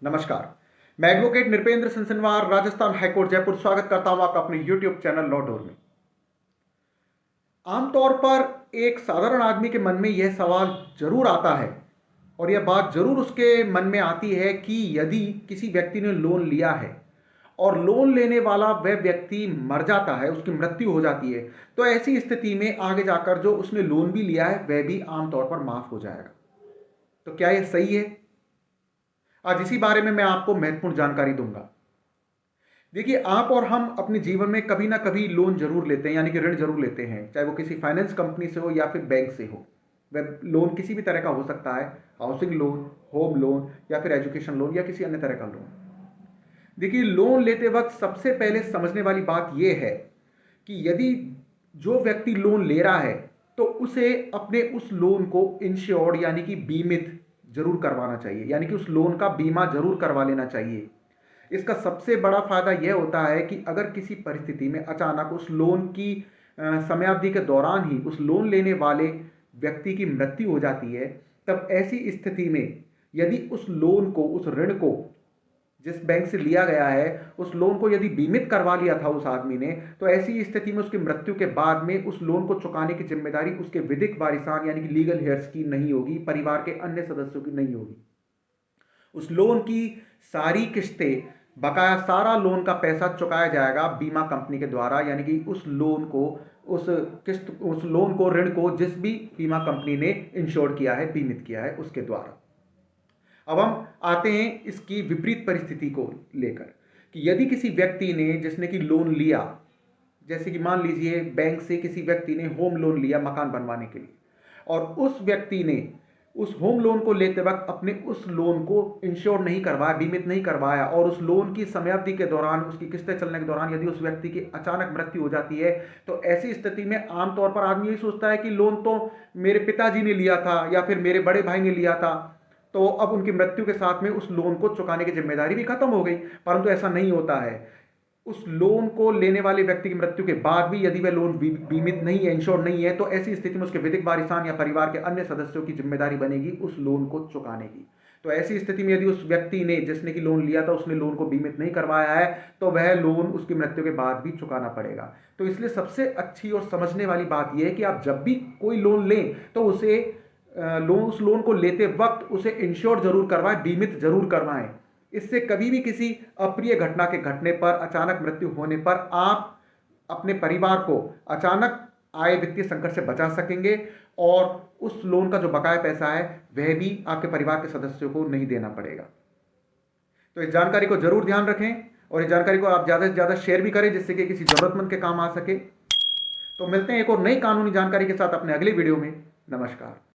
नमस्कार। मैं advocate Nripendra Singh Rajasthan high court Jaipur स्वागत करता हूं आपका अपने यूट्यूब चैनल लॉ डोर में। आमतौर पर एक साधारण आदमी के मन में यह सवाल जरूर आता है और यह बात जरूर उसके मन में आती है कि यदि किसी व्यक्ति ने लोन लिया है और लोन लेने वाला वह व्यक्ति मर जाता है, उसकी मृत्यु हो जाती है, तो ऐसी स्थिति में आगे जाकर जो उसने लोन भी लिया है वह भी आमतौर पर माफ हो जाएगा। तो क्या यह सही है? आज इसी बारे में मैं आपको महत्वपूर्ण जानकारी दूंगा। देखिए, आप और हम अपने जीवन में कभी ना कभी लोन जरूर लेते हैं, यानी कि ऋण जरूर लेते हैं, चाहे वो किसी फाइनेंस कंपनी से हो या फिर बैंक से हो। वह लोन किसी भी तरह का हो सकता है, हाउसिंग लोन, होम लोन या फिर एजुकेशन लोन या किसी अन्य तरह का लोन। देखिए, लोन लेते वक्त सबसे पहले समझने वाली बात यह है कि यदि जो व्यक्ति लोन ले रहा है तो उसे अपने उस लोन को इंश्योर्ड यानी कि बीमित जरूर करवाना चाहिए, यानी कि उस लोन का बीमा जरूर करवा लेना चाहिए। इसका सबसे बड़ा फायदा यह होता है कि अगर किसी परिस्थिति में अचानक उस लोन की समयावधि के दौरान ही उस लोन लेने वाले व्यक्ति की मृत्यु हो जाती है, तब ऐसी स्थिति में यदि उस लोन को, उस ऋण को जिस बैंक से लिया गया है, उस लोन को यदि बीमित करवा लिया था उस आदमी ने, तो ऐसी स्थिति में उसकी मृत्यु के बाद में उस लोन को चुकाने की जिम्मेदारी उसके विधिक वारिसान यानी कि लीगल हेयर्स की नहीं होगी, परिवार के अन्य सदस्यों की नहीं होगी। उस लोन की सारी किस्तें, बकाया सारा लोन का पैसा चुकाया जाएगा बीमा कंपनी के द्वारा, यानी कि उस लोन को, उस लोन को, ऋण को जिस भी बीमा कंपनी ने इंश्योर किया है, बीमित किया है, उसके द्वारा। अब हम आते हैं इसकी विपरीत परिस्थिति को लेकर कि यदि किसी व्यक्ति ने, जिसने कि लोन लिया, जैसे कि मान लीजिए बैंक से किसी व्यक्ति ने होम लोन लिया मकान बनवाने के लिए, और उस व्यक्ति ने उस होम लोन को लेते वक्त अपने उस लोन को इंश्योर नहीं करवाया, बीमित नहीं करवाया, और उस लोन की समयावधि के दौरान, उसकी किस्तें चलने के दौरान यदि उस व्यक्ति की अचानक मृत्यु हो जाती है, तो ऐसी स्थिति में आमतौर पर आदमी यही सोचता है कि लोन तो मेरे पिताजी ने लिया था या फिर मेरे बड़े भाई ने लिया था, तो अब उनकी मृत्यु के साथ में उस लोन को चुकाने की जिम्मेदारी भी खत्म हो गई। परंतु ऐसा नहीं होता है। उस लोन को लेने वाले व्यक्ति की मृत्यु के बाद भी यदि वह लोन बीमित नहीं है, इंश्योर नहीं है, तो ऐसी स्थिति में उसके विधिक वारिसान या परिवार के अन्य सदस्यों की जिम्मेदारी बनेगी उस लोन को चुकाने की। तो ऐसी स्थिति में यदि उस व्यक्ति ने, जिसने की लोन लिया था, उसने लोन को बीमित नहीं करवाया है, तो वह लोन उसकी मृत्यु के बाद भी चुकाना पड़ेगा। तो इसलिए सबसे अच्छी और समझने वाली बात यह है कि आप जब भी कोई लोन लें तो उस लोन को लेते वक्त उसे इंश्योर जरूर करवाएं, बीमित जरूर करवाएं। इससे कभी भी किसी अप्रिय घटना के घटने पर, अचानक मृत्यु होने पर आप अपने परिवार को अचानक आए वित्तीय संकट से बचा सकेंगे और उस लोन का जो बकाया पैसा है वह भी आपके परिवार के सदस्यों को नहीं देना पड़ेगा। तो इस जानकारी को जरूर ध्यान रखें और इस जानकारी को आप ज्यादा से ज्यादा शेयर भी करें, जिससे कि किसी जरूरतमंद के काम आ सके। तो मिलते हैं एक और नई कानूनी जानकारी के साथ अपने अगले वीडियो में। नमस्कार।